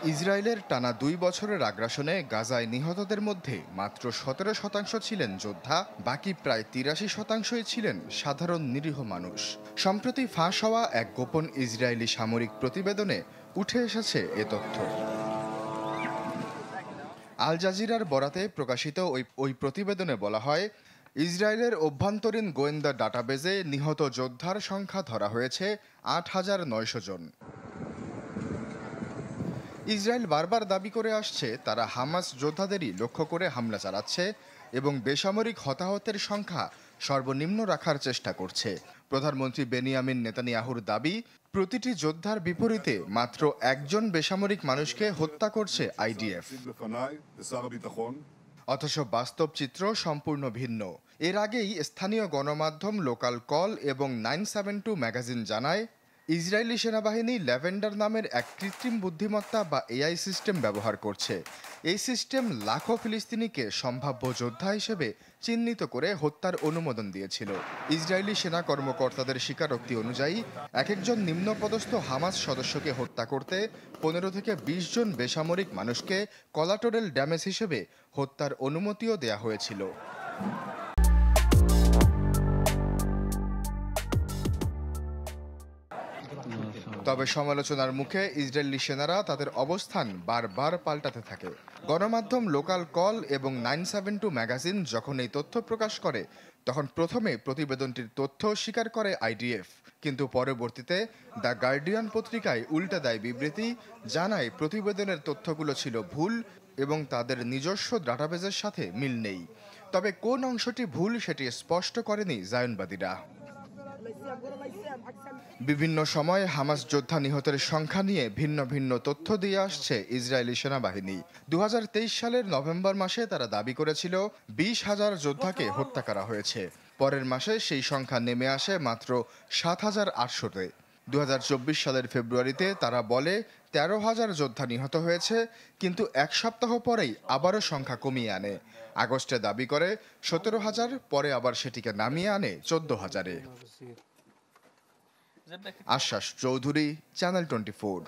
ইসরায়েলের টানা ২ বছরের আগ্রাসনে গাজায় নিহতদের মধ্যে মাত্র ১৭% ছিলেন যোদ্ধা, বাকি প্রায় ৮৩%ই ছিলেন সাধারণ নিরীহ মানুষ। সম্প্রতি ফাঁস হওয়া এক গোপন ইসরায়েলি সামরিক প্রতিবেদনে উঠে এসেছে এ তথ্য। আল জাজিরার বরাতে প্রকাশিত ওই প্রতিবেদনে বলা হয়, ইসরায়েলের অভ্যন্তরীণ গোয়েন্দা ডাটাবেজে নিহত যোদ্ধার সংখ্যা ধরা হয়েছে ৮,৯০০ জন। ইসরায়েল বারবার দাবি করে আসছে তারা হামাস যোদ্ধাদেরই লক্ষ্য করে হামলা চালাচ্ছে এবং বেসামরিক হতাহতের সংখ্যা সর্বনিম্ন রাখার চেষ্টা করছে। প্রধানমন্ত্রী বেনিয়ামিন নেতানিয়াহুর দাবি, প্রতিটি যোদ্ধার বিপরীতে মাত্র একজন বেসামরিক মানুষকে হত্যা করছে আইডিএফ। অথচ বাস্তব চিত্র সম্পূর্ণ ভিন্ন। এর আগেই স্থানীয় গণমাধ্যম লোকাল কল এবং 972 ম্যাগাজিন জানায়, ইসরায়েলি সেনাবাহিনী ল্যাভেন্ডার নামের এক কৃত্রিম বুদ্ধিমত্তা বা এআই সিস্টেম ব্যবহার করছে। এই সিস্টেম লাখো ফিলিস্তিনিকে সম্ভাব্য যোদ্ধা হিসেবে চিহ্নিত করে হত্যার অনুমোদন দিয়েছিল। ইসরায়েলি সেনা কর্মকর্তাদের স্বীকারোক্তি অনুযায়ী এক একজন নিম্নপদস্থ হামাস সদস্যকে হত্যা করতে 15 থেকে 20 জন বেসামরিক মানুষকে কলাটোরাল ড্যামেজ হিসেবে হত্যার অনুমতিও দেয়া হয়েছিল। তবে সমালোচনার মুখে ইসরায়েলি সেনারা তাদের অবস্থান বারবার পাল্টাতে থাকে। গণমাধ্যম লোকাল কল এবং 972 ম্যাগাজিন যখন এই তথ্য প্রকাশ করে, তখন প্রথমে প্রতিবেদনটির তথ্য স্বীকার করে আইডিএফ, কিন্তু পরবর্তীতে দ্য গার্ডিয়ান পত্রিকায় উল্টা দেয় বিবৃতি, জানায় প্রতিবেদনের তথ্যগুলো ছিল ভুল এবং তাদের নিজস্ব ডাটাবেজের সাথে মিল নেই। তবে কোন অংশটি ভুল সেটি স্পষ্ট করেনি জায়নবাদীরা। বিভিন্ন সময়ে হামাস যোদ্ধা নিহতের সংখ্যা নিয়ে ভিন্ন ভিন্ন তথ্য দিয়ে আসছে ইসরায়েলি সেনাবাহিনী। 2023 সালের নভেম্বর মাসে তারা দাবি করেছিল 20,000 যোদ্ধাকে হত্যা করা হয়েছে। পরের মাসে সেই সংখ্যা নেমে আসে মাত্র 7,800-তে। 2024 সালের ফেব্রুয়ারিতে তারা বলে 13,000 যোদ্ধা নিহত হয়েছে, কিন্তু এক সপ্তাহ পরেই আবারও সংখ্যা কমিয়ে আনে। আগস্টে দাবি করে 17,000, পরে আবার সেটিকে নামিয়ে আনে 14,000-এ। আশ্বাস চৌধুরী, চ্যানেল 24।